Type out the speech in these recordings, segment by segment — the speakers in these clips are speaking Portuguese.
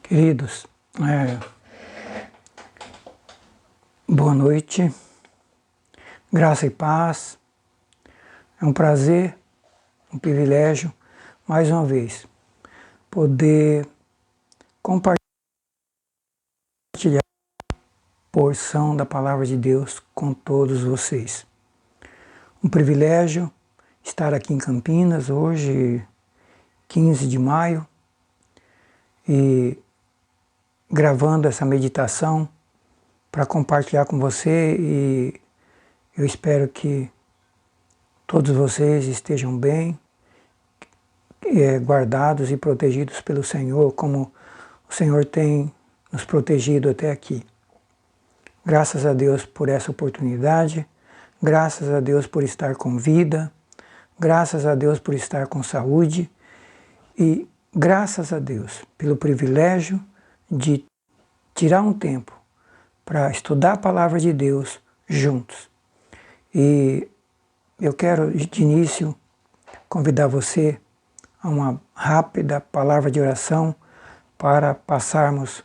Queridos, boa noite, graça e paz. É um prazer, um privilégio, mais uma vez, poder compartilhar a porção da Palavra de Deus com todos vocês. Um privilégio estar aqui em Campinas, hoje, 15 de maio, e gravando essa meditação para compartilhar com você, e eu espero que todos vocês estejam bem, guardados e protegidos pelo Senhor, como o Senhor tem nos protegido até aqui. Graças a Deus por essa oportunidade, graças a Deus por estar com vida, graças a Deus por estar com saúde e graças a Deus pelo privilégio de tirar um tempo para estudar a Palavra de Deus juntos. E eu quero, de início, convidar você a uma rápida palavra de oração para passarmos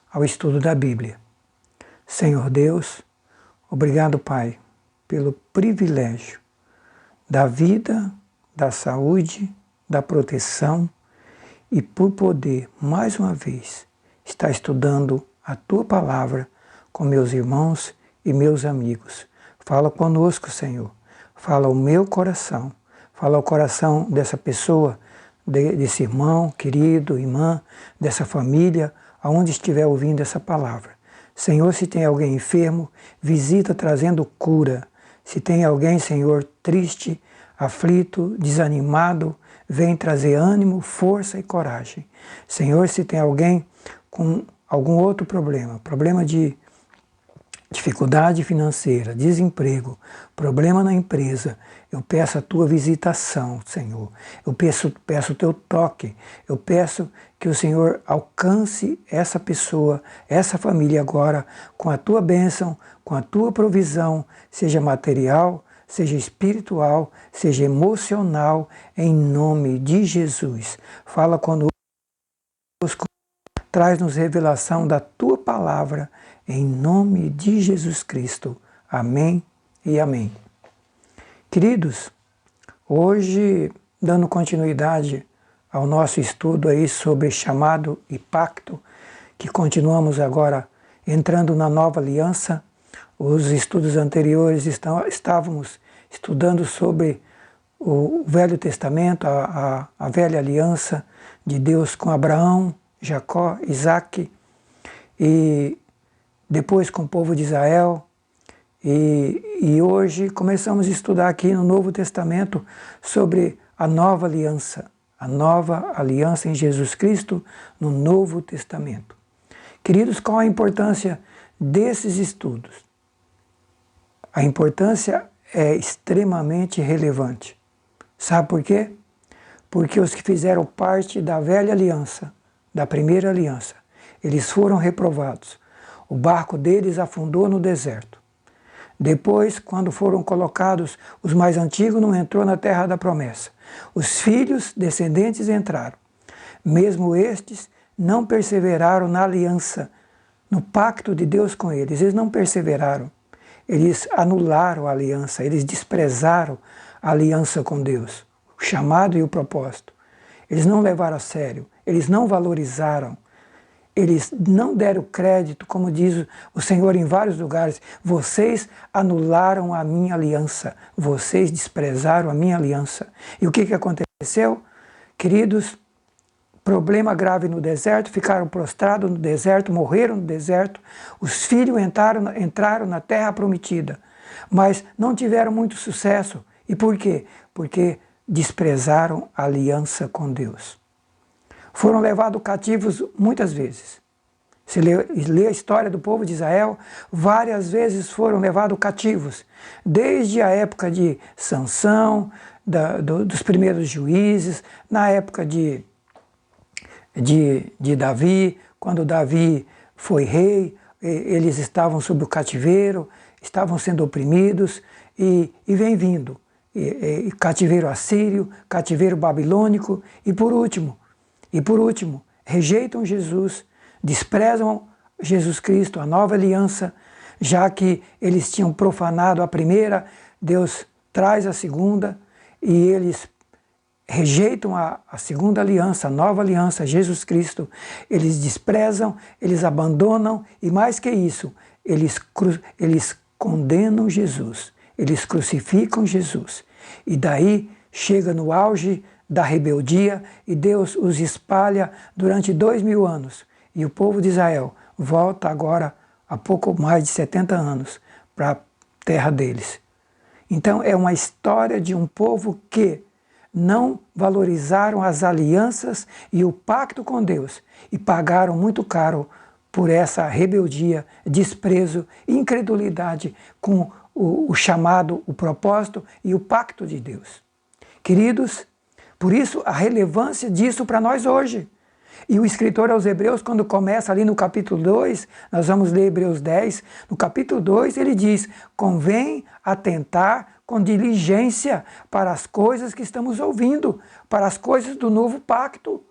ao estudo da Bíblia. Senhor Deus, obrigado, Pai, pelo privilégio da vida, da saúde, da proteção e por poder, mais uma vez, estar estudando a Tua Palavra com meus irmãos e meus amigos. Fala conosco, Senhor. Fala o meu coração. Fala o coração dessa pessoa, desse irmão, querido, irmã, dessa família, aonde estiver ouvindo essa palavra. Senhor, se tem alguém enfermo, visita trazendo cura. Se tem alguém, Senhor, triste, aflito, desanimado, vem trazer ânimo, força e coragem. Senhor, se tem alguém com algum outro problema de dificuldade financeira, desemprego, problema na empresa, eu peço a Tua visitação, Senhor. Eu peço o Teu toque. Eu peço que o Senhor alcance essa pessoa, essa família agora, com a Tua bênção, com a Tua provisão, seja material, seja espiritual, seja emocional, em nome de Jesus. Fala conosco, traz-nos revelação da Tua Palavra, em nome de Jesus Cristo. Amém e amém. Queridos, hoje, dando continuidade ao nosso estudo aí sobre chamado e pacto, que continuamos agora entrando na nova aliança. Os estudos anteriores estávamos estudando sobre o Velho Testamento, a velha aliança de Deus com Abraão, Jacó, Isaac, e depois com o povo de Israel. E hoje começamos a estudar aqui no Novo Testamento sobre a nova aliança em Jesus Cristo no Novo Testamento. Queridos, qual a importância desses estudos? A importância é extremamente relevante. Sabe por quê? Porque os que fizeram parte da velha aliança, da primeira aliança, eles foram reprovados. O barco deles afundou no deserto. Depois, quando foram colocados, os mais antigos não entrou na terra da promessa. Os filhos descendentes entraram. Mesmo estes não perseveraram na aliança, no pacto de Deus com eles. Eles não perseveraram. Eles anularam a aliança, eles desprezaram a aliança com Deus, o chamado e o propósito. Eles não levaram a sério, eles não valorizaram. Eles não deram crédito, como diz o Senhor em vários lugares. Vocês anularam a minha aliança. Vocês desprezaram a minha aliança. E o que aconteceu? Queridos, problema grave no deserto, ficaram prostrados no deserto, morreram no deserto. Os filhos entraram na terra prometida, mas não tiveram muito sucesso. E por quê? Porque desprezaram a aliança com Deus. Foram levados cativos muitas vezes. Se lê a história do povo de Israel, várias vezes foram levados cativos. Desde a época de Sansão, dos primeiros juízes, na época de Davi, quando Davi foi rei, eles estavam sob o cativeiro, estavam sendo oprimidos, e vem vindo cativeiro assírio, cativeiro babilônico, e por último, rejeitam Jesus, desprezam Jesus Cristo, a nova aliança, já que eles tinham profanado a primeira, Deus traz a segunda e eles rejeitam a segunda aliança, a nova aliança, Jesus Cristo. Eles desprezam, eles abandonam e mais que isso, eles condenam Jesus, eles crucificam Jesus. E daí chega no auge da rebeldia e Deus os espalha durante 2000 anos. E o povo de Israel volta agora há pouco mais de 70 anos para a terra deles. Então é uma história de um povo que não valorizaram as alianças e o pacto com Deus e pagaram muito caro por essa rebeldia, desprezo, incredulidade com o chamado, o propósito e o pacto de Deus. Queridos, por isso a relevância disso para nós hoje. E o escritor aos Hebreus, quando começa ali no capítulo 2, nós vamos ler Hebreus 10, no capítulo 2 ele diz: convém atentar com diligência para as coisas que estamos ouvindo, para as coisas do novo pacto.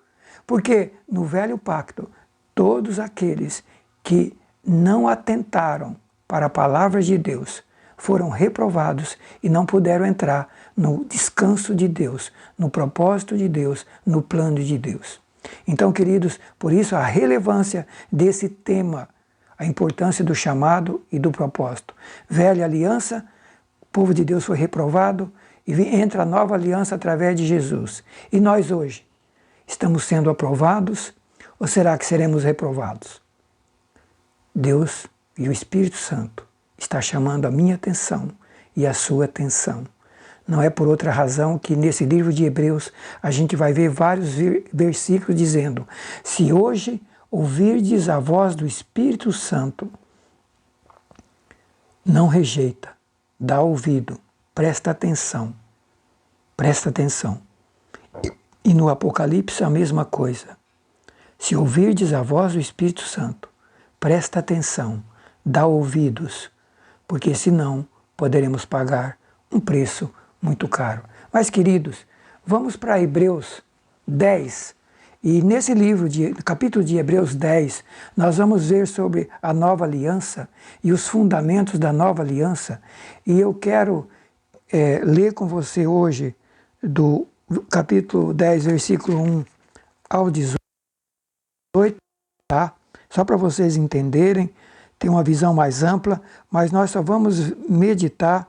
Porque no velho pacto, todos aqueles que não atentaram para a palavra de Deus foram reprovados e não puderam entrar no descanso de Deus, no propósito de Deus, no plano de Deus. Então, queridos, por isso a relevância desse tema, a importância do chamado e do propósito. Velha aliança, o povo de Deus foi reprovado e entra a nova aliança através de Jesus. E nós hoje, estamos sendo aprovados ou será que seremos reprovados? Deus e o Espírito Santo está chamando a minha atenção e a sua atenção. Não é por outra razão que nesse livro de Hebreus a gente vai ver vários versículos dizendo: se hoje ouvirdes a voz do Espírito Santo, não rejeita, dá ouvido, presta atenção. Presta atenção. E no Apocalipse a mesma coisa. Se ouvirdes a voz do Espírito Santo, presta atenção, dá ouvidos, porque senão poderemos pagar um preço muito caro. Mas, queridos, vamos para Hebreus 10. E nesse livro, capítulo de Hebreus 10, nós vamos ver sobre a nova aliança e os fundamentos da nova aliança. E eu quero ler com você hoje do capítulo 10, versículo 1 ao 18, tá? Só para vocês entenderem, tem uma visão mais ampla, mas nós só vamos meditar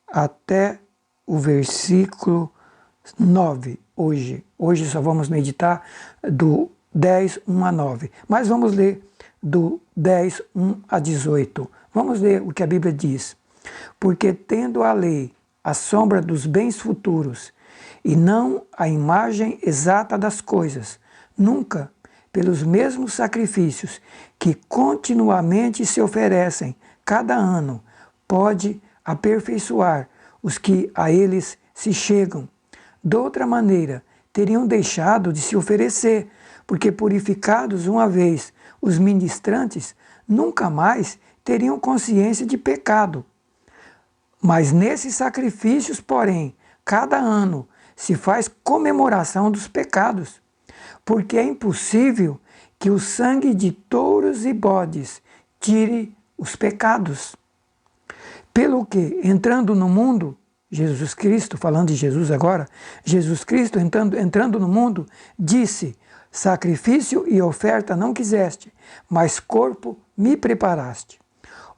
até o versículo 9 hoje. Hoje só vamos meditar do 10, 1 a 9. Mas vamos ler do 10, 1 a 18. Vamos ler o que a Bíblia diz. Porque tendo a lei a sombra dos bens futuros e não a imagem exata das coisas, nunca, pelos mesmos sacrifícios que continuamente se oferecem cada ano, pode aperfeiçoar os que a eles se chegam. De outra maneira, teriam deixado de se oferecer, porque purificados uma vez os ministrantes, nunca mais teriam consciência de pecado. Mas nesses sacrifícios, porém, cada ano se faz comemoração dos pecados, porque é impossível que o sangue de touros e bodes tire os pecados. Pelo que, entrando no mundo, Jesus Cristo, falando de Jesus agora, Jesus Cristo entrando no mundo, disse: sacrifício e oferta não quiseste, mas corpo me preparaste.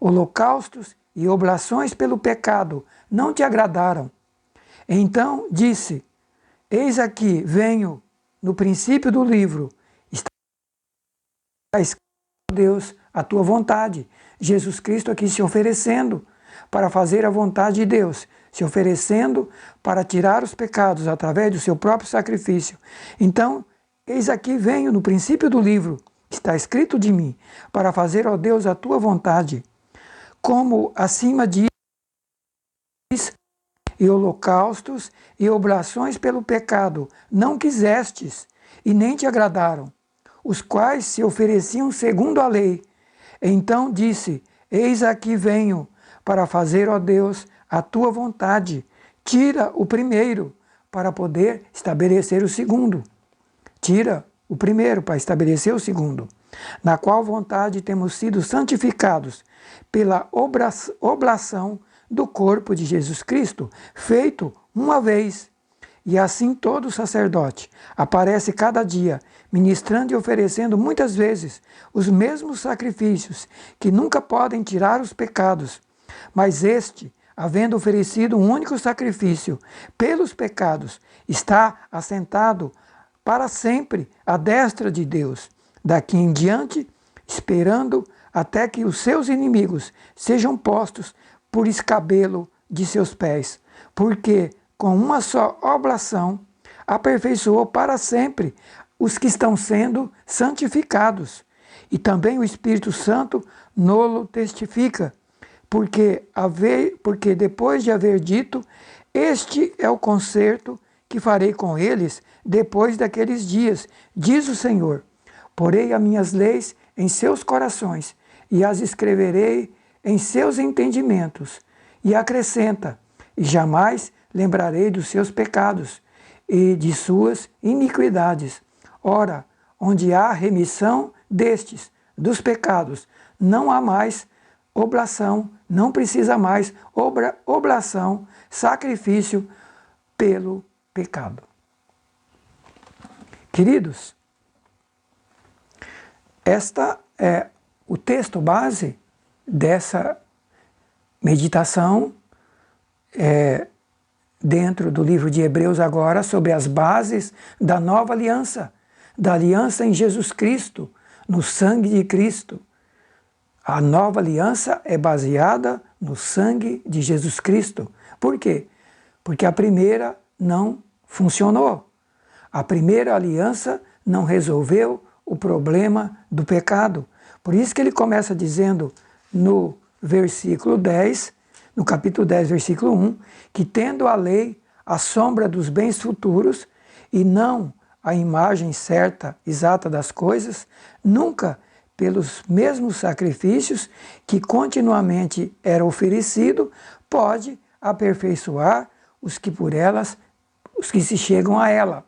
Holocaustos e oblações pelo pecado não te agradaram. Então disse: eis aqui, venho, no princípio do livro, está escrito, Deus, a tua vontade. Jesus Cristo aqui se oferecendo para fazer a vontade de Deus, se oferecendo para tirar os pecados através do seu próprio sacrifício. Então, eis aqui venho, no princípio do livro, está escrito de mim, para fazer, ó Deus, a tua vontade. Como acima diz, e holocaustos e oblações pelo pecado não quisestes, e nem te agradaram, os quais se ofereciam segundo a lei. Então disse: eis aqui venho, para fazer, ó Deus, a tua vontade. Tira o primeiro, para poder estabelecer o segundo. Tira o primeiro, para estabelecer o segundo. na qual vontade temos sido santificados pela oblação do corpo de Jesus Cristo, feito uma vez. E assim todo sacerdote aparece cada dia, ministrando e oferecendo muitas vezes os mesmos sacrifícios, que nunca podem tirar os pecados. Mas este, havendo oferecido um único sacrifício pelos pecados, está assentado para sempre à destra de Deus. Daqui em diante, esperando até que os seus inimigos sejam postos por escabelo de seus pés, porque com uma só oblação aperfeiçoou para sempre os que estão sendo santificados. E também o Espírito Santo nolo testifica, porque depois de haver dito, este é o concerto que farei com eles depois daqueles dias, diz o Senhor. Porei as minhas leis em seus corações e as escreverei em seus entendimentos. E acrescenta, e jamais lembrarei dos seus pecados e de suas iniquidades. Ora, onde há remissão destes, dos pecados, não há mais oblação, não precisa mais oblação, sacrifício pelo pecado. Queridos, esta é o texto base dessa meditação dentro do livro de Hebreus agora, sobre as bases da nova aliança, da aliança em Jesus Cristo, no sangue de Cristo. A nova aliança é baseada no sangue de Jesus Cristo. Por quê? Porque a primeira não funcionou. A primeira aliança não resolveu o problema do pecado. Por isso que ele começa dizendo no versículo 10, no capítulo 10, versículo 1, que tendo a lei a sombra dos bens futuros e não a imagem certa, exata das coisas, nunca pelos mesmos sacrifícios que continuamente era oferecido, pode aperfeiçoar os que por elas, os que se chegam a ela.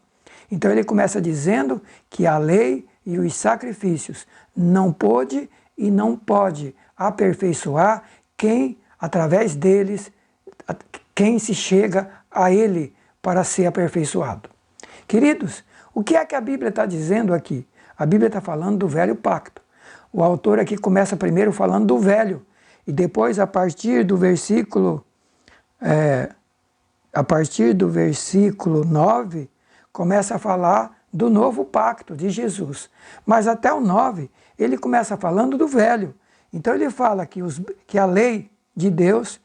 Então ele começa dizendo que a lei e os sacrifícios não pôde e não pode aperfeiçoar quem, através deles, quem se chega a ele para ser aperfeiçoado. Queridos, o que é que a Bíblia está dizendo aqui? A Bíblia está falando do velho pacto. O autor aqui começa primeiro falando do velho, e depois, a partir do versículo 9, começa a falar do novo pacto de Jesus. Mas até o 9, ele começa falando do velho. Então ele fala que a lei de Deus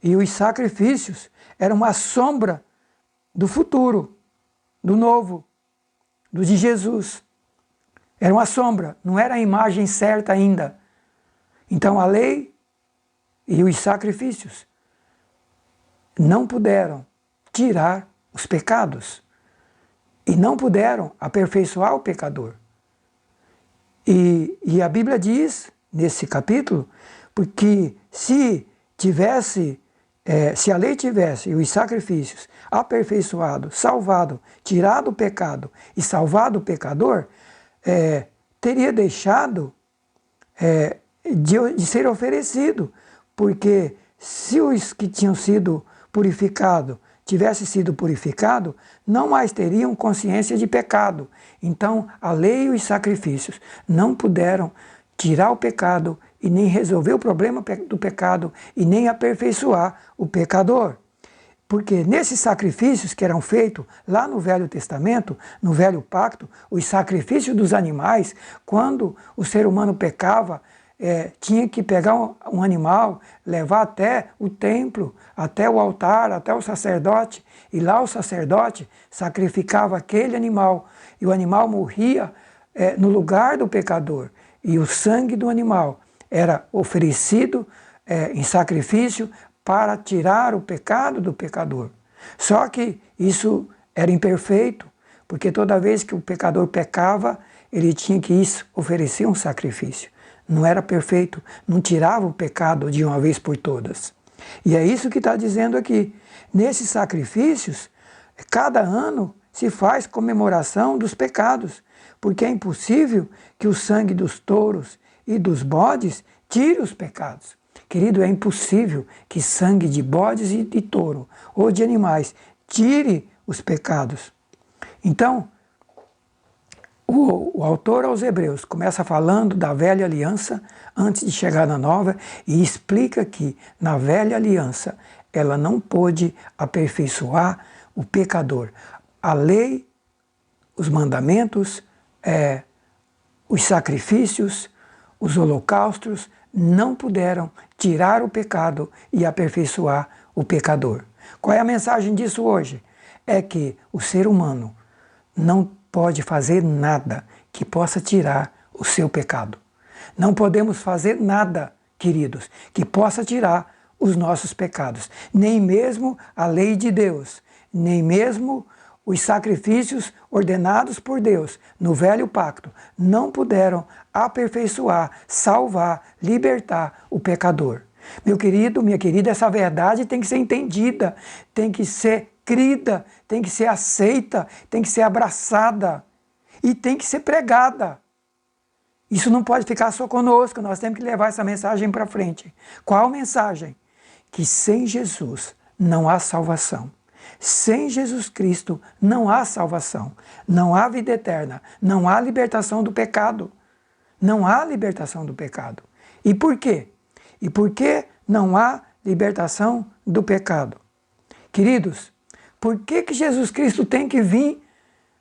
e os sacrifícios eram uma sombra do futuro, do novo, do de Jesus. Era uma sombra, não era a imagem certa ainda. Então a lei e os sacrifícios não puderam tirar os pecados e não puderam aperfeiçoar o pecador. E a Bíblia diz, nesse capítulo, porque se a lei tivesse e os sacrifícios aperfeiçoado, salvado, tirado o pecado e salvado o pecador, teria deixado de ser oferecido, porque se os que tinham sido purificados tivessem sido purificados, não mais teriam consciência de pecado. Então, a lei e os sacrifícios não puderam tirar o pecado e nem resolver o problema do pecado e nem aperfeiçoar o pecador. Porque nesses sacrifícios que eram feitos lá no Velho Testamento, no Velho Pacto, os sacrifícios dos animais, quando o ser humano pecava, tinha que pegar um animal, levar até o templo, até o altar, até o sacerdote, e lá o sacerdote sacrificava aquele animal, e o animal morria no lugar do pecador, e o sangue do animal era oferecido em sacrifício para tirar o pecado do pecador. Só que isso era imperfeito, porque toda vez que o pecador pecava, ele tinha que oferecer um sacrifício. Não era perfeito, não tirava o pecado de uma vez por todas. E é isso que está dizendo aqui. Nesses sacrifícios, cada ano se faz comemoração dos pecados, porque é impossível que o sangue dos touros e dos bodes tire os pecados. Querido, é impossível que sangue de bodes e de touro ou de animais tire os pecados. Então, o autor aos Hebreus começa falando da velha aliança antes de chegar na nova e explica que na velha aliança ela não pôde aperfeiçoar o pecador. A lei, os mandamentos, os sacrifícios, os holocaustos não puderam tirar o pecado e aperfeiçoar o pecador. Qual é a mensagem disso hoje? É que o ser humano não pode fazer nada que possa tirar o seu pecado. Não podemos fazer nada, queridos, que possa tirar os nossos pecados. Nem mesmo a lei de Deus, nem mesmo os sacrifícios ordenados por Deus no velho pacto não puderam aperfeiçoar, salvar, libertar o pecador. Meu querido, minha querida, essa verdade tem que ser entendida, tem que ser crida, tem que ser aceita, tem que ser abraçada e tem que ser pregada. Isso não pode ficar só conosco, nós temos que levar essa mensagem para frente. Qual mensagem? Que sem Jesus não há salvação. Sem Jesus Cristo não há salvação, não há vida eterna, não há libertação do pecado. Não há libertação do pecado. E por quê? E por que não há libertação do pecado? Queridos, por que Jesus Cristo tem que vir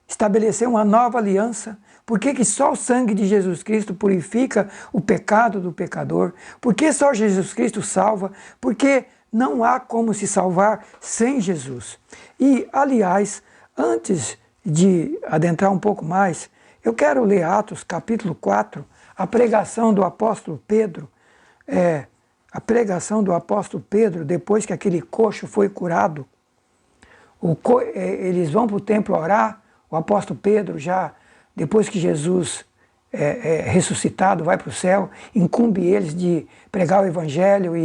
estabelecer uma nova aliança? Por que só o sangue de Jesus Cristo purifica o pecado do pecador? Por que só Jesus Cristo salva? Porque não há como se salvar sem Jesus. E, aliás, antes de adentrar um pouco mais, eu quero ler Atos capítulo 4, a pregação do apóstolo Pedro. A pregação do apóstolo Pedro, depois que aquele coxo foi curado. Eles vão para o templo orar, o apóstolo Pedro já, depois que Jesus ressuscitado, vai para o céu, incumbe eles de pregar o evangelho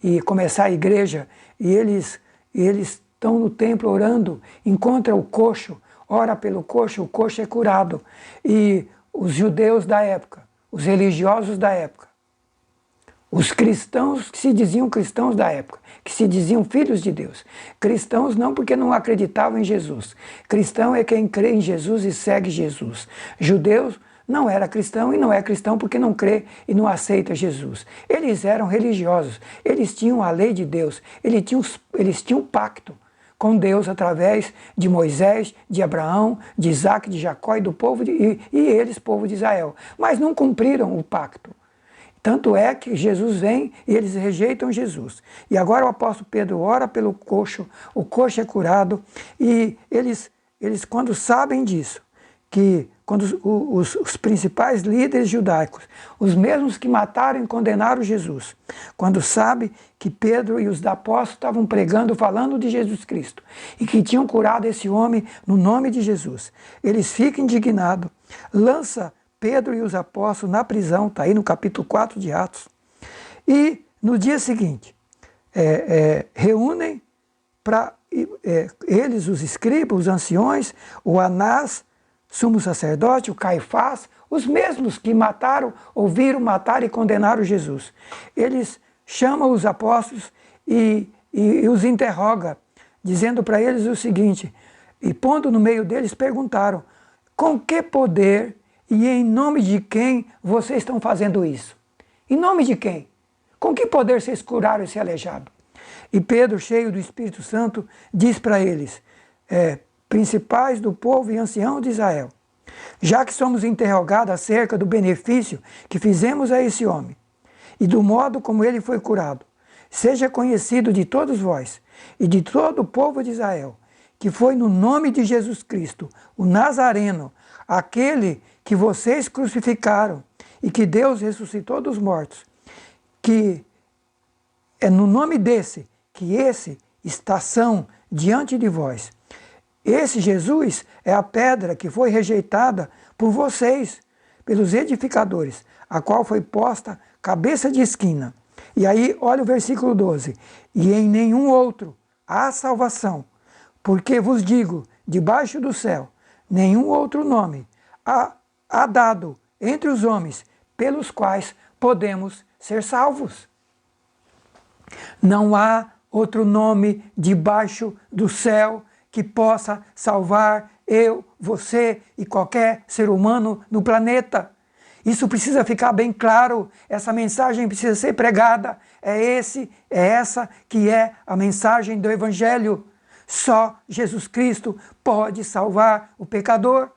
e começar a igreja, e eles estão no templo orando, encontra o coxo, ora pelo coxo, o coxo é curado. E os judeus da época, os religiosos da época, os cristãos que se diziam cristãos da época, que se diziam filhos de Deus. Cristãos não porque não acreditavam em Jesus. Cristão é quem crê em Jesus e segue Jesus. Judeus não era cristão e não é cristão porque não crê e não aceita Jesus. Eles eram religiosos, eles tinham a lei de Deus, eles tinham um pacto com Deus através de Moisés, de Abraão, de Isaac, de Jacó e do povo e eles, povo de Israel. Mas não cumpriram o pacto. Tanto é que Jesus vem e eles rejeitam Jesus. E agora o apóstolo Pedro ora pelo coxo, o coxo é curado, e eles quando sabem disso, que quando os principais líderes judaicos, os mesmos que mataram e condenaram Jesus, quando sabem que Pedro e os apóstolos estavam pregando, falando de Jesus Cristo, e que tinham curado esse homem no nome de Jesus, eles ficam indignados, lança Pedro e os apóstolos na prisão, está aí no capítulo 4 de Atos, e no dia seguinte, reúnem para eles, os escribas, os anciões, o Anás, sumo sacerdote, o Caifás, os mesmos que mataram, ouviram matar e condenaram Jesus. Eles chamam os apóstolos e os interrogam, dizendo para eles o seguinte, e pondo no meio deles, perguntaram, com que poder e em nome de quem vocês estão fazendo isso? Em nome de quem? Com que poder vocês curaram esse aleijado? E Pedro, cheio do Espírito Santo, diz para eles, principais do povo e anciãos de Israel, já que somos interrogados acerca do benefício que fizemos a esse homem e do modo como ele foi curado, seja conhecido de todos vós e de todo o povo de Israel, que foi no nome de Jesus Cristo, o Nazareno, aquele que vocês crucificaram e que Deus ressuscitou dos mortos, que é no nome desse que esse está são diante de vós. Esse Jesus é a pedra que foi rejeitada por vocês, pelos edificadores, a qual foi posta cabeça de esquina. E aí, olha o versículo 12. E em nenhum outro há salvação, porque vos digo, debaixo do céu, nenhum outro nome há há dado entre os homens pelos quais podemos ser salvos. Não há outro nome debaixo do céu que possa salvar eu, você e qualquer ser humano no planeta. Isso precisa ficar bem claro, essa mensagem precisa ser pregada. É essa que é a mensagem do Evangelho. Só Jesus Cristo pode salvar o pecador.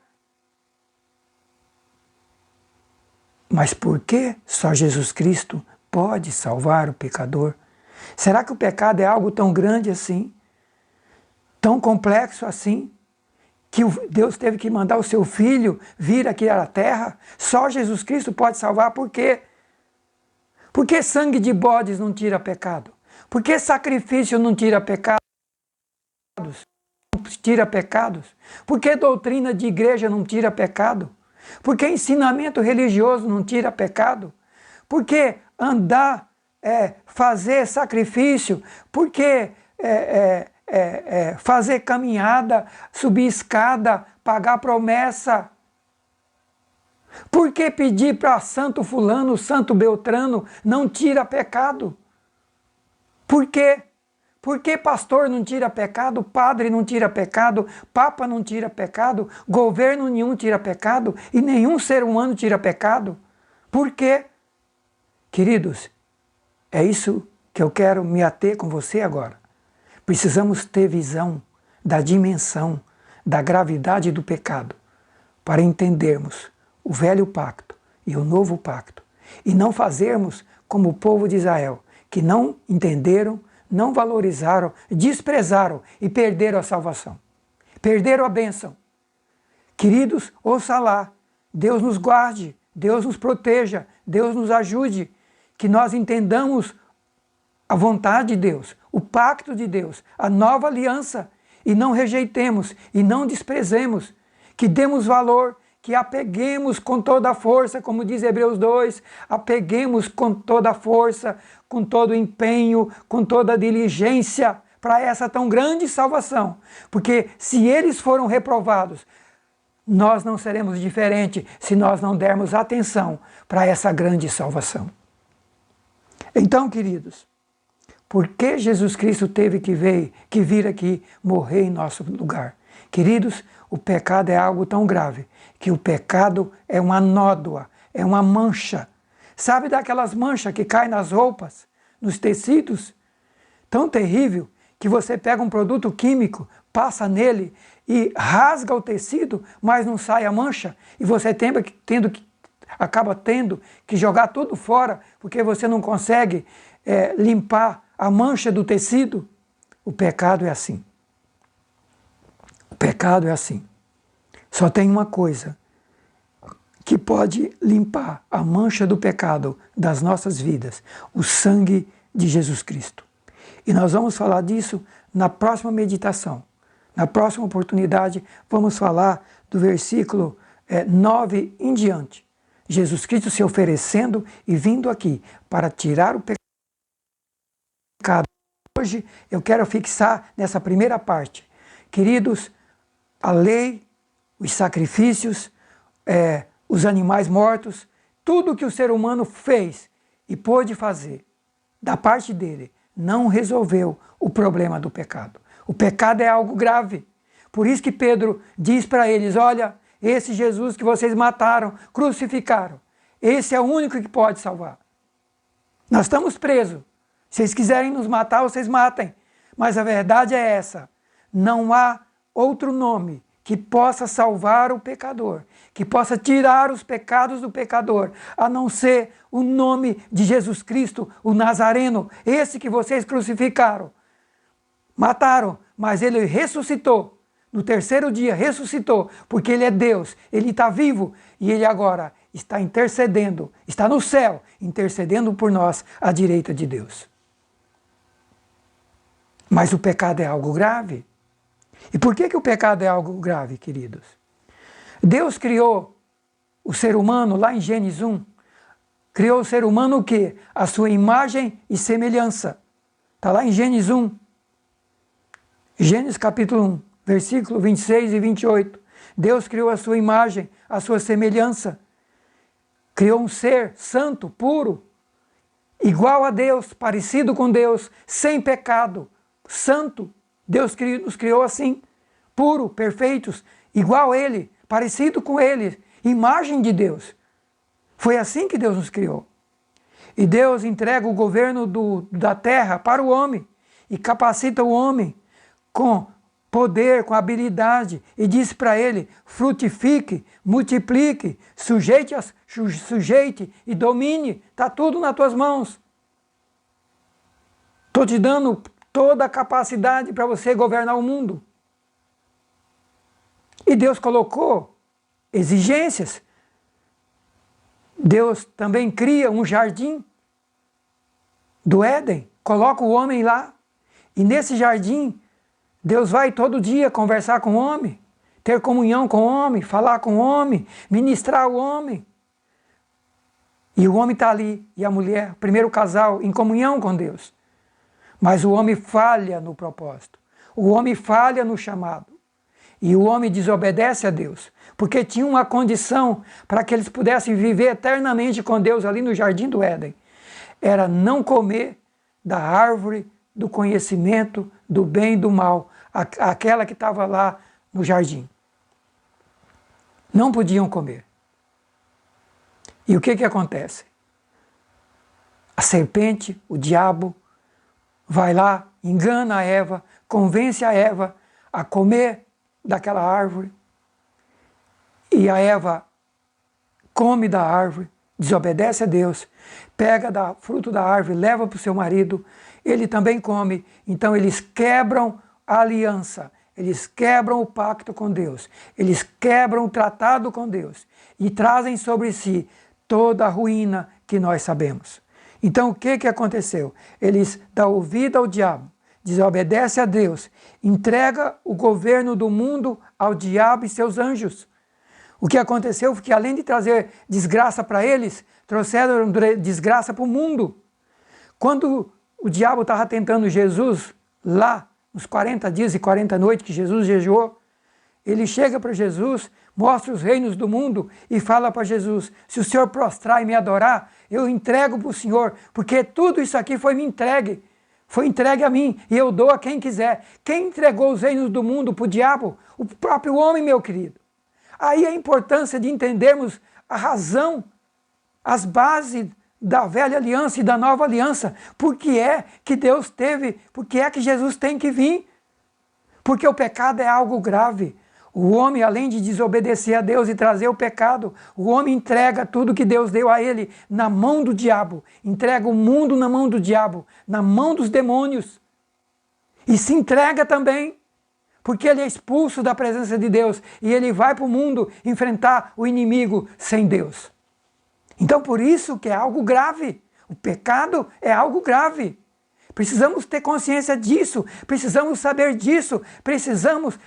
Mas por que só Jesus Cristo pode salvar o pecador? Será que o pecado é algo tão grande assim? Tão complexo assim? Que Deus teve que mandar o seu Filho vir aqui à terra? Só Jesus Cristo pode salvar. Por quê? Por que sangue de bodes não tira pecado? Por que sacrifício não tira pecados? Não tira pecados? Por que doutrina de igreja não tira pecado? Por que ensinamento religioso não tira pecado? Por que andar, fazer sacrifício? Por que fazer caminhada, subir escada, pagar promessa? Por que pedir para santo fulano, santo beltrano não tira pecado? Por quê? Por que pastor não tira pecado, padre não tira pecado, papa não tira pecado, governo nenhum tira pecado e nenhum ser humano tira pecado? Por quê? Queridos, é isso que eu quero me ater com você agora. Precisamos ter visão da dimensão, da gravidade do pecado, para entendermos o velho pacto e o novo pacto, e não fazermos como o povo de Israel, que não entenderam, não valorizaram, desprezaram e perderam a salvação. Perderam a bênção. Queridos, ouça lá, Deus nos guarde, Deus nos proteja, Deus nos ajude, que nós entendamos a vontade de Deus, o pacto de Deus, a nova aliança, e não rejeitemos, e não desprezemos, que demos valor, que apeguemos com toda a força, como diz Hebreus 2, apeguemos com toda a força, com todo o empenho, com toda a diligência para essa tão grande salvação. Porque se eles foram reprovados, nós não seremos diferentes se nós não dermos atenção para essa grande salvação. Então, queridos, por que Jesus Cristo teve que vir aqui morrer em nosso lugar? Queridos, o pecado é algo tão grave, que o pecado é uma nódoa, é uma mancha. Sabe daquelas manchas que caem nas roupas, nos tecidos? Tão terrível que você pega um produto químico, passa nele e rasga o tecido, mas não sai a mancha, e você acaba tendo que jogar tudo fora, porque você não consegue limpar a mancha do tecido. O pecado é assim. O pecado é assim. Só tem uma coisa que pode limpar a mancha do pecado das nossas vidas: o sangue de Jesus Cristo. E nós vamos falar disso na próxima meditação. Na próxima oportunidade, vamos falar do versículo 9 em diante. Jesus Cristo se oferecendo e vindo aqui para tirar o pecado. Hoje eu quero fixar nessa primeira parte. Queridos, a lei, os sacrifícios, os animais mortos, tudo que o ser humano fez e pôde fazer da parte dele, não resolveu o problema do pecado. O pecado é algo grave. Por isso que Pedro diz para eles: olha, esse Jesus que vocês mataram, crucificaram, esse é o único que pode salvar. Nós estamos presos. Se vocês quiserem nos matar, vocês matem. Mas a verdade é essa: não há outro nome que possa salvar o pecador, que possa tirar os pecados do pecador, a não ser o nome de Jesus Cristo, o Nazareno, esse que vocês crucificaram. Mataram, mas ele ressuscitou. No terceiro dia ressuscitou, porque ele é Deus, ele está vivo e ele agora está intercedendo, está no céu, intercedendo por nós à direita de Deus. Mas o pecado é algo grave. E por que o pecado é algo grave, queridos? Deus criou o ser humano lá em Gênesis 1. Criou o ser humano o quê? A sua imagem e semelhança. Está lá em Gênesis 1. Gênesis capítulo 1, versículo 26 e 28. Deus criou a sua imagem, à sua semelhança. Criou um ser santo, puro, igual a Deus, parecido com Deus, sem pecado, santo. Deus nos criou assim, puro, perfeitos, igual a Ele, parecido com Ele, imagem de Deus. Foi assim que Deus nos criou. E Deus entrega o governo da terra para o homem e capacita o homem com poder, com habilidade, e diz para ele: frutifique, multiplique, sujeite e domine, está tudo nas tuas mãos. Estou te dando toda a capacidade para você governar o mundo. E Deus colocou exigências. Deus também cria um jardim do Éden, coloca o homem lá, e nesse jardim Deus vai todo dia conversar com o homem, ter comunhão com o homem, falar com o homem, ministrar o homem. E o homem está ali, e a mulher, o primeiro casal, em comunhão com Deus. Mas o homem falha no propósito, o homem falha no chamado, e o homem desobedece a Deus, porque tinha uma condição para que eles pudessem viver eternamente com Deus ali no jardim do Éden. Era não comer da árvore do conhecimento do bem e do mal, aquela que estava lá no jardim. Não podiam comer. E o que acontece? A serpente, o diabo, vai lá, engana a Eva, convence a Eva a comer daquela árvore. E a Eva come da árvore, desobedece a Deus, pega da fruto da árvore, leva para o seu marido, ele também come. Então eles quebram a aliança, eles quebram o pacto com Deus, eles quebram o tratado com Deus e trazem sobre si toda a ruína que nós sabemos. Então o que aconteceu? Eles dão ouvido ao diabo, desobedecem a Deus, entrega o governo do mundo ao diabo e seus anjos. O que aconteceu foi que, além de trazer desgraça para eles, trouxeram desgraça para o mundo. Quando o diabo estava tentando Jesus, lá nos 40 dias e 40 noites que Jesus jejuou, ele chega para Jesus, mostra os reinos do mundo e fala para Jesus: se o Senhor prostrar e me adorar, eu entrego para o Senhor, porque tudo isso aqui foi entregue a mim, e eu dou a quem quiser. Quem entregou os reinos do mundo para o diabo? O próprio homem, meu querido. Aí a importância de entendermos a razão, as bases da velha aliança e da nova aliança. Por que é que Deus teve, por que é que Jesus tem que vir? Porque o pecado é algo grave. O homem, além de desobedecer a Deus e trazer o pecado, o homem entrega tudo que Deus deu a ele na mão do diabo. Entrega o mundo na mão do diabo, na mão dos demônios. E se entrega também, porque ele é expulso da presença de Deus e ele vai para o mundo enfrentar o inimigo sem Deus. Então por isso que é algo grave. O pecado é algo grave. Precisamos ter consciência disso, precisamos saber disso, precisamos,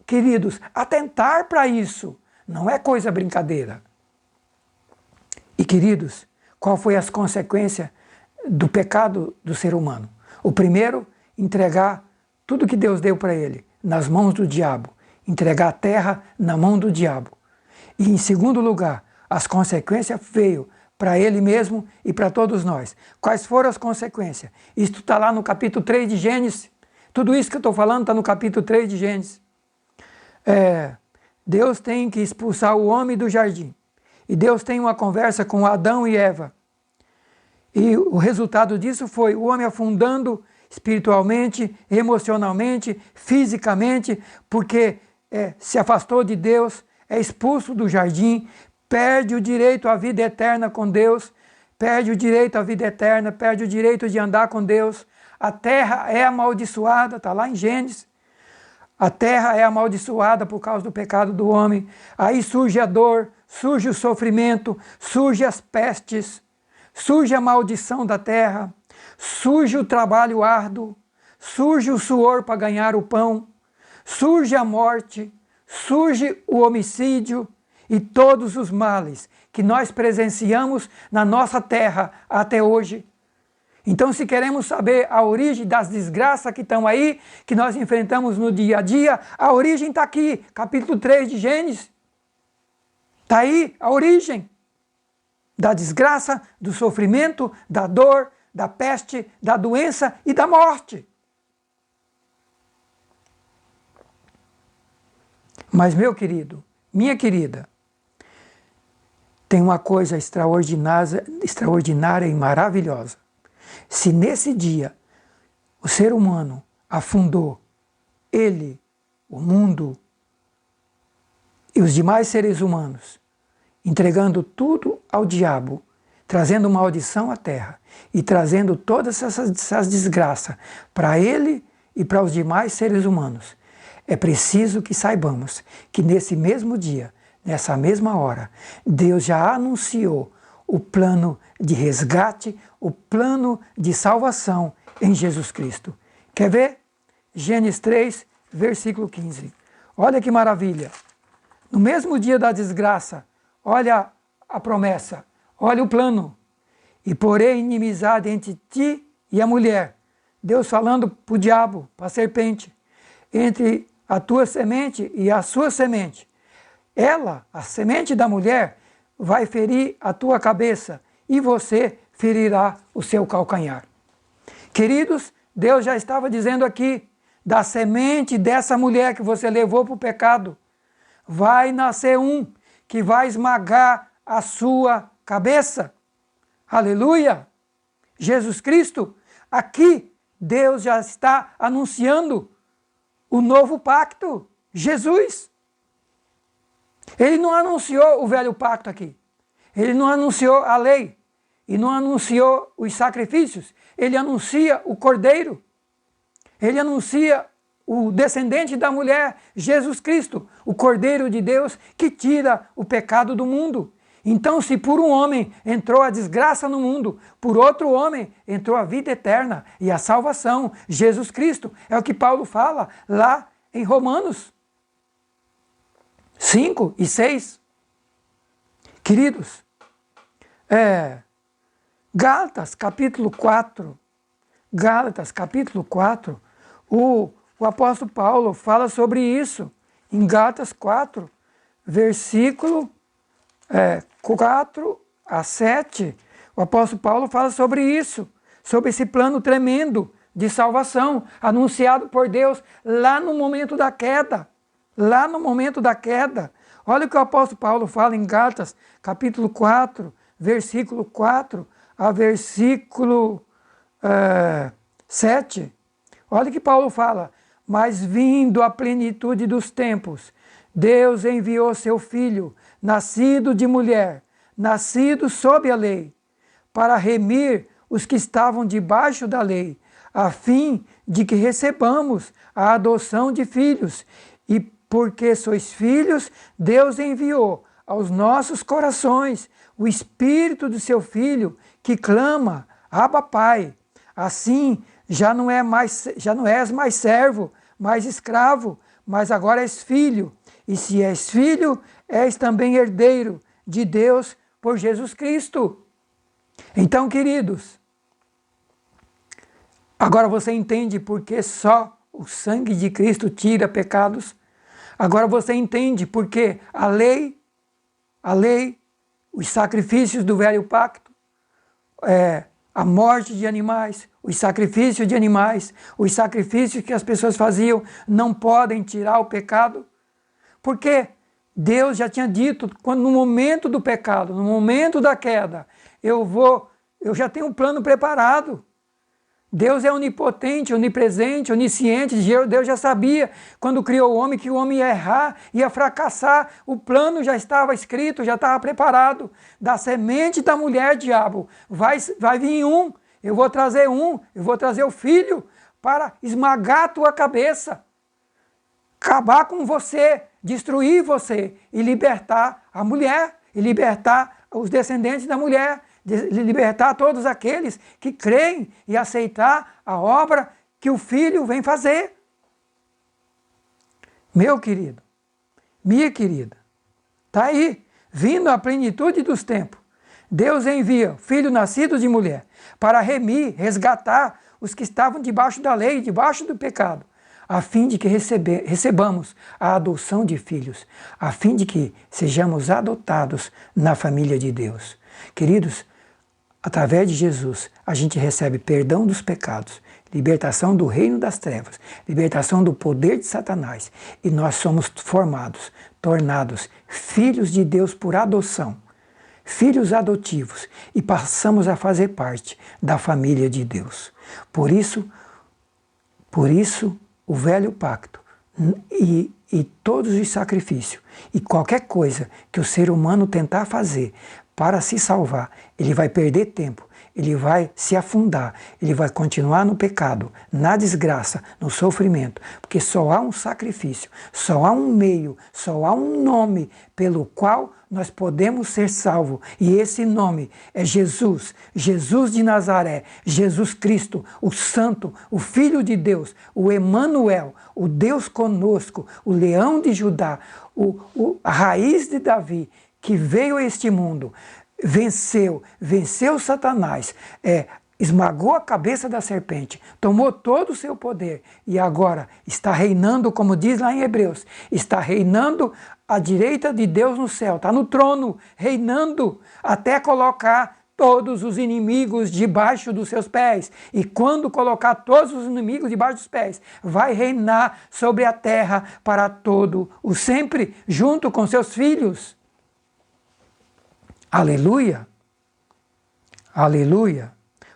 queridos, atentar para isso. Não é coisa brincadeira. E queridos, qual foi as consequências do pecado do ser humano? O primeiro, entregar tudo que Deus deu para ele nas mãos do diabo, entregar a terra na mão do diabo. E em segundo lugar, as consequências veio para ele mesmo e para todos nós. Quais foram as consequências? Isto está lá no capítulo 3 de Gênesis. Tudo isso que eu estou falando está no capítulo 3 de Gênesis. Deus tem que expulsar o homem do jardim. E Deus tem uma conversa com Adão e Eva. E o resultado disso foi o homem afundando espiritualmente, emocionalmente, fisicamente, porque se afastou de Deus, é expulso do jardim, perde o direito à vida eterna com Deus, perde o direito à vida eterna, perde o direito de andar com Deus. A terra é amaldiçoada, está lá em Gênesis. A terra é amaldiçoada por causa do pecado do homem. Aí surge a dor, surge o sofrimento, surge as pestes, surge a maldição da terra, surge o trabalho árduo, surge o suor para ganhar o pão, surge a morte, surge o homicídio e todos os males que nós presenciamos na nossa terra até hoje. Então, se queremos saber a origem das desgraças que estão aí, que nós enfrentamos no dia a dia, a origem está aqui, capítulo 3 de Gênesis. Está aí a origem da desgraça, do sofrimento, da dor, da peste, da doença e da morte. Mas, meu querido, minha querida, tem uma coisa extraordinária e maravilhosa. Se nesse dia o ser humano afundou ele, o mundo e os demais seres humanos, entregando tudo ao diabo, trazendo maldição à terra e trazendo todas essas desgraças para ele e para os demais seres humanos, é preciso que saibamos que nesse mesmo dia, nessa mesma hora, Deus já anunciou o plano de resgate, o plano de salvação em Jesus Cristo. Quer ver? Gênesis 3, versículo 15. Olha que maravilha. No mesmo dia da desgraça, olha a promessa, olha o plano. E porém inimizade entre ti e a mulher. Deus falando para o diabo, para a serpente. Entre a tua semente e a sua semente. Ela, a semente da mulher, vai ferir a tua cabeça e você ferirá o seu calcanhar. Queridos, Deus já estava dizendo aqui, da semente dessa mulher que você levou para o pecado, vai nascer um que vai esmagar a sua cabeça. Aleluia! Jesus Cristo, aqui Deus já está anunciando o novo pacto, Jesus. Ele não anunciou o velho pacto aqui. Ele não anunciou a lei. E não anunciou os sacrifícios. Ele anuncia o Cordeiro. Ele anuncia o descendente da mulher, Jesus Cristo, o Cordeiro de Deus que tira o pecado do mundo. Então, se por um homem entrou a desgraça no mundo, por outro homem entrou a vida eterna e a salvação, Jesus Cristo. É o que Paulo fala lá em Romanos 5 e 6. Queridos, Gálatas capítulo 4, o apóstolo Paulo fala sobre isso. Em Gálatas 4, versículo 4 a 7, o apóstolo Paulo fala sobre isso, sobre esse plano tremendo de salvação, anunciado por Deus lá no momento da queda. Olha o que o apóstolo Paulo fala em Gálatas, capítulo 4, versículo 4 a versículo 7. Olha o que Paulo fala. Mas vindo a plenitude dos tempos, Deus enviou seu Filho, nascido de mulher, nascido sob a lei, para remir os que estavam debaixo da lei, a fim de que recebamos a adoção de filhos. E porque sois filhos, Deus enviou aos nossos corações o Espírito do seu Filho, que clama, Abba, Pai. Assim, já não és mais servo, mais escravo, mas agora és filho. E se és filho, és também herdeiro de Deus por Jesus Cristo. Então, queridos, agora você entende por que só o sangue de Cristo tira pecados? Agora você entende por que a lei, os sacrifícios do velho pacto, a morte de animais, os sacrifícios de animais, os sacrifícios que as pessoas faziam não podem tirar o pecado? Porque Deus já tinha dito, quando no momento do pecado, no momento da queda, eu já tenho um plano preparado. Deus é onipotente, onipresente, onisciente. Deus já sabia, quando criou o homem, que o homem ia errar, ia fracassar. O plano já estava escrito, já estava preparado. Da semente da mulher, diabo, vai vir um. Eu vou trazer o filho para esmagar a tua cabeça, acabar com você, destruir você e libertar a mulher, e libertar os descendentes da mulher, libertar todos aqueles que creem e aceitar a obra que o Filho vem fazer. Meu querido, minha querida, está aí, vindo a plenitude dos tempos. Deus envia Filho nascido de mulher para remir, resgatar os que estavam debaixo da lei, debaixo do pecado, a fim de que recebamos a adoção de filhos, a fim de que sejamos adotados na família de Deus. Queridos, através de Jesus, a gente recebe perdão dos pecados, libertação do reino das trevas, libertação do poder de Satanás, e nós somos formados, tornados filhos de Deus por adoção, filhos adotivos, e passamos a fazer parte da família de Deus. Por isso o velho pacto e todos os sacrifícios e qualquer coisa que o ser humano tentar fazer para se salvar, ele vai perder tempo, ele vai se afundar, ele vai continuar no pecado, na desgraça, no sofrimento, porque só há um sacrifício, só há um meio, só há um nome pelo qual nós podemos ser salvos, e esse nome é Jesus, Jesus de Nazaré, Jesus Cristo, o Santo, o Filho de Deus, o Emanuel, o Deus conosco, o Leão de Judá, a raiz de Davi, que veio a este mundo, venceu Satanás, esmagou a cabeça da serpente, tomou todo o seu poder e agora está reinando, como diz lá em Hebreus, está reinando à direita de Deus no céu, está no trono, reinando até colocar todos os inimigos debaixo dos seus pés. E quando colocar todos os inimigos debaixo dos pés, vai reinar sobre a terra para todo o sempre, junto com seus filhos. Aleluia! Aleluia!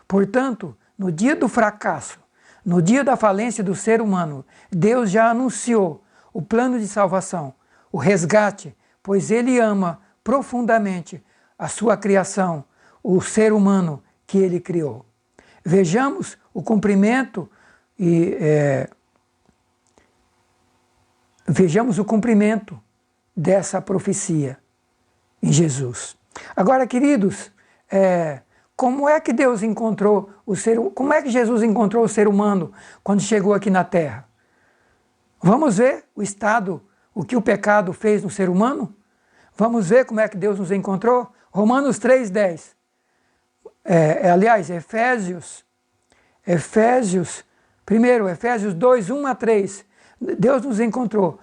Portanto, no dia do fracasso, no dia da falência do ser humano, Deus já anunciou o plano de salvação, o resgate, pois Ele ama profundamente a sua criação, o ser humano que Ele criou. Vejamos o cumprimento dessa profecia em Jesus. Agora, queridos, como é que Deus encontrou como é que Jesus encontrou o ser humano quando chegou aqui na Terra? Vamos ver o que o pecado fez no ser humano? Vamos ver como é que Deus nos encontrou? Romanos 3,10. Aliás, Efésios 2, 1 a 3. Deus nos encontrou,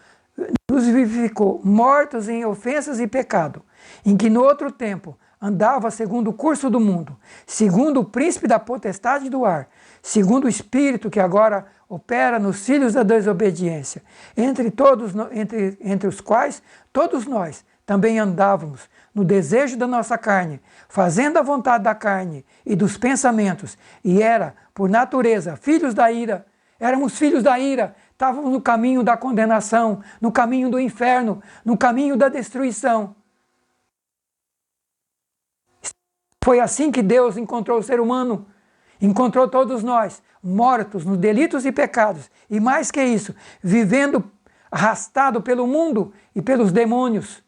nos vivificou, mortos em ofensas e pecado, em que no outro tempo andava segundo o curso do mundo, segundo o príncipe da potestade do ar, segundo o espírito que agora opera nos filhos da desobediência, entre os quais todos nós também andávamos no desejo da nossa carne, fazendo a vontade da carne e dos pensamentos, e era, por natureza, filhos da ira. Éramos filhos da ira, estávamos no caminho da condenação, no caminho do inferno, no caminho da destruição. Foi assim que Deus encontrou o ser humano, encontrou todos nós, mortos nos delitos e pecados, e mais que isso, vivendo arrastado pelo mundo e pelos demônios,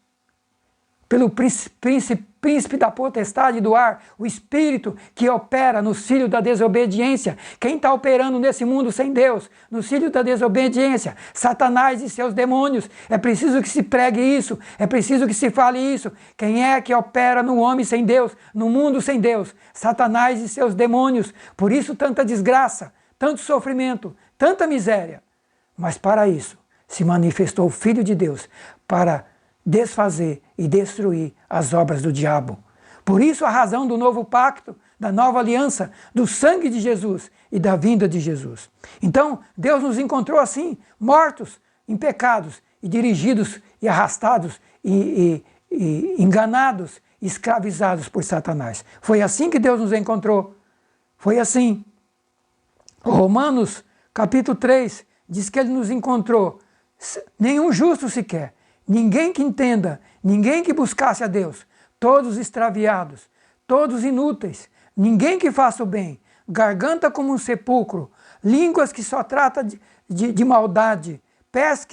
pelo príncipe da potestade do ar, o espírito que opera nos filhos da desobediência. Quem está operando nesse mundo sem Deus? Nos filhos da desobediência, Satanás e seus demônios. É preciso que se pregue isso, é preciso que se fale isso. Quem é que opera no homem sem Deus, no mundo sem Deus? Satanás e seus demônios. Por isso tanta desgraça, tanto sofrimento, tanta miséria. Mas para isso se manifestou o Filho de Deus, para desfazer e destruir as obras do diabo. Por isso a razão do novo pacto, da nova aliança, do sangue de Jesus e da vinda de Jesus. Então, Deus nos encontrou assim, mortos em pecados e dirigidos e arrastados e enganados, escravizados por Satanás. Foi assim que Deus nos encontrou. Foi assim. Romanos capítulo 3 diz que Ele nos encontrou, nenhum justo sequer, ninguém que entenda, ninguém que buscasse a Deus, todos extraviados, todos inúteis, ninguém que faça o bem, garganta como um sepulcro, línguas que só tratam de maldade, pés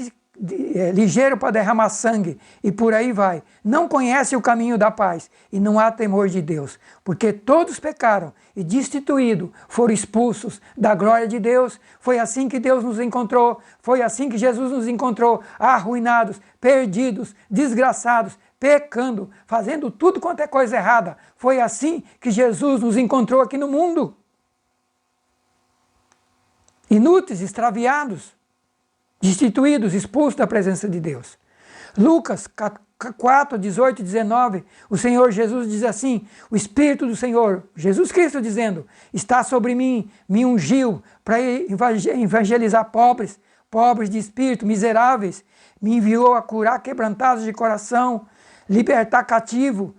ligeiro para derramar sangue, e por aí vai. Não conhece o caminho da paz, e não há temor de Deus, porque todos pecaram e destituídos foram expulsos da glória de Deus. Foi assim que Deus nos encontrou, foi assim que Jesus nos encontrou, arruinados, perdidos, desgraçados, pecando, fazendo tudo quanto é coisa errada. Foi assim que Jesus nos encontrou aqui no mundo. Inúteis, extraviados. destituídos, expulsos da presença de Deus. Lucas 4, 18 e 19, o Senhor Jesus diz assim, o Espírito do Senhor, Jesus Cristo dizendo, está sobre mim, me ungiu para evangelizar pobres de espírito, miseráveis, me enviou a curar quebrantados de coração, libertar cativo,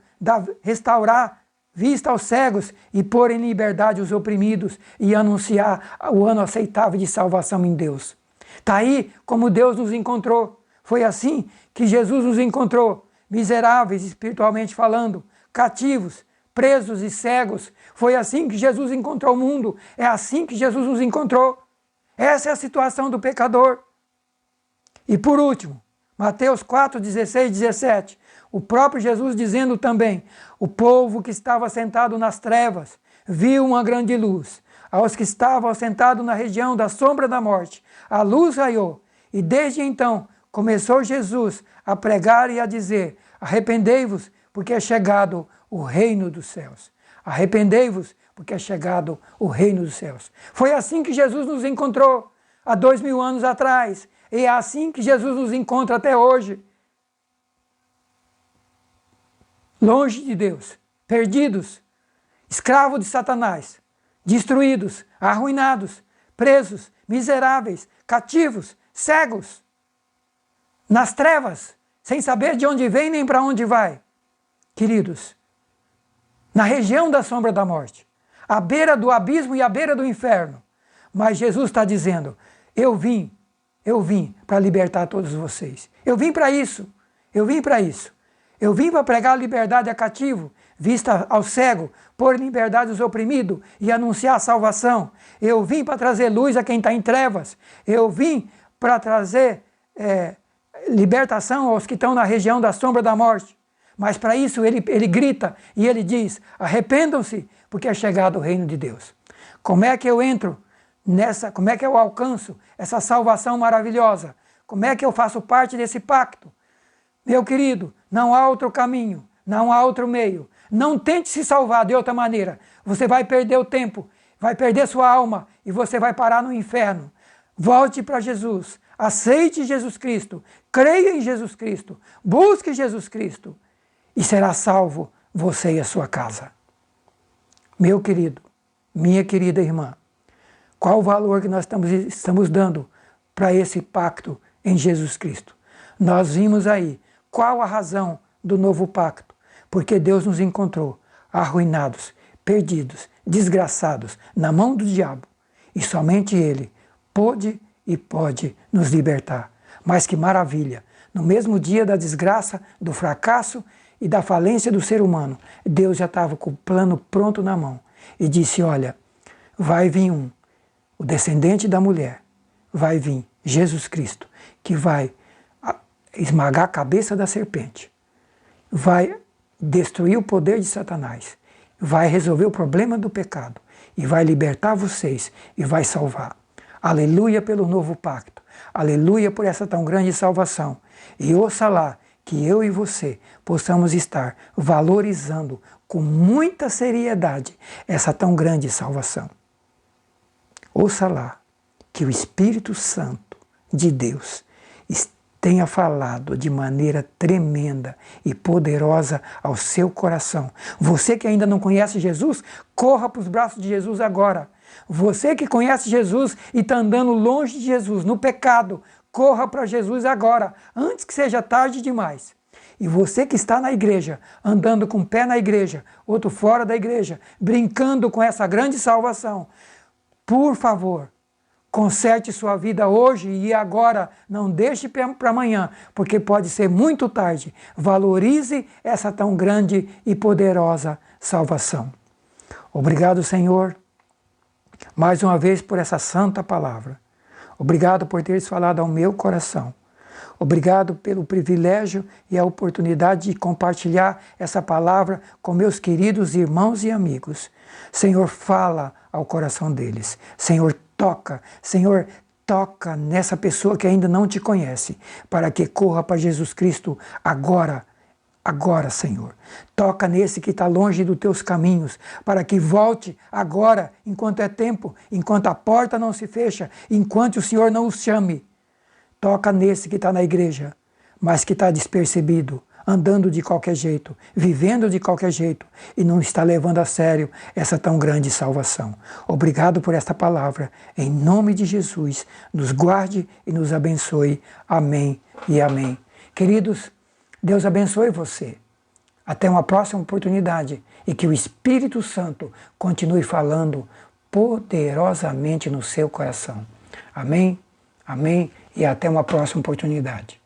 restaurar vista aos cegos e pôr em liberdade os oprimidos e anunciar o ano aceitável de salvação em Deus. Está aí como Deus nos encontrou. Foi assim que Jesus nos encontrou, miseráveis espiritualmente falando, cativos, presos e cegos. Foi assim que Jesus encontrou o mundo. É assim que Jesus nos encontrou. Essa é a situação do pecador. E por último, Mateus 4, 16 e 17. O próprio Jesus dizendo também, o povo que estava sentado nas trevas viu uma grande luz. Aos que estavam sentados na região da sombra da morte, a luz raiou. E desde então começou Jesus a pregar e a dizer, arrependei-vos, porque é chegado o reino dos céus. Arrependei-vos, porque é chegado o reino dos céus. Foi assim que Jesus nos encontrou há 2000 anos atrás. E é assim que Jesus nos encontra até hoje. Longe de Deus, perdidos, escravos de Satanás, destruídos, arruinados, presos, miseráveis, cativos, cegos, nas trevas, sem saber de onde vem nem para onde vai. Queridos, na região da sombra da morte, à beira do abismo e à beira do inferno. Mas Jesus está dizendo, eu vim para libertar todos vocês. Eu vim para isso. Eu vim para pregar a liberdade a cativo, vista ao cego, pôr em liberdade os oprimidos e anunciar a salvação. Eu vim para trazer luz a quem está em trevas. Eu vim para trazer libertação aos que estão na região da sombra da morte. Mas para isso ele grita e ele diz, arrependam-se, porque é chegado o reino de Deus. Como é que eu entro nessa, como é que eu alcanço essa salvação maravilhosa? Como é que eu faço parte desse pacto? Meu querido, não há outro caminho, não há outro meio. Não tente se salvar de outra maneira. Você vai perder o tempo, vai perder sua alma e você vai parar no inferno. Volte para Jesus, aceite Jesus Cristo, creia em Jesus Cristo, busque Jesus Cristo e será salvo você e a sua casa. Meu querido, minha querida irmã, qual o valor que nós estamos dando para esse pacto em Jesus Cristo? Nós vimos aí qual a razão do novo pacto. Porque Deus nos encontrou arruinados, perdidos, desgraçados, na mão do diabo. E somente Ele pôde e pode nos libertar. Mas que maravilha! No mesmo dia da desgraça, do fracasso e da falência do ser humano, Deus já estava com o plano pronto na mão. E disse, olha, vai vir o descendente da mulher, vai vir Jesus Cristo, que vai esmagar a cabeça da serpente, vai destruir o poder de Satanás, vai resolver o problema do pecado e vai libertar vocês e vai salvar. Aleluia pelo novo pacto, aleluia por essa tão grande salvação. E ouça lá que eu e você possamos estar valorizando com muita seriedade essa tão grande salvação. Ouça lá que o Espírito Santo de Deus tenha falado de maneira tremenda e poderosa ao seu coração. Você que ainda não conhece Jesus, corra para os braços de Jesus agora. Você que conhece Jesus e está andando longe de Jesus, no pecado, corra para Jesus agora, antes que seja tarde demais. E você que está na igreja, andando com um pé na igreja, outro fora da igreja, brincando com essa grande salvação, por favor, conserte sua vida hoje e agora, não deixe para amanhã, porque pode ser muito tarde. Valorize essa tão grande e poderosa salvação. Obrigado, Senhor, mais uma vez por essa santa palavra. Obrigado por teres falado ao meu coração. Obrigado pelo privilégio e a oportunidade de compartilhar essa palavra com meus queridos irmãos e amigos. Senhor, fala ao coração deles. Senhor, toca nessa pessoa que ainda não te conhece, para que corra para Jesus Cristo agora, Senhor. Toca nesse que está longe dos teus caminhos, para que volte agora, enquanto é tempo, enquanto a porta não se fecha, enquanto o Senhor não os chame. Toca nesse que está na igreja, mas que está despercebido, andando de qualquer jeito, vivendo de qualquer jeito e não está levando a sério essa tão grande salvação. Obrigado por esta palavra. Em nome de Jesus, nos guarde e nos abençoe. Amém e amém. Queridos, Deus abençoe você. Até uma próxima oportunidade e que o Espírito Santo continue falando poderosamente no seu coração. Amém, amém e até uma próxima oportunidade.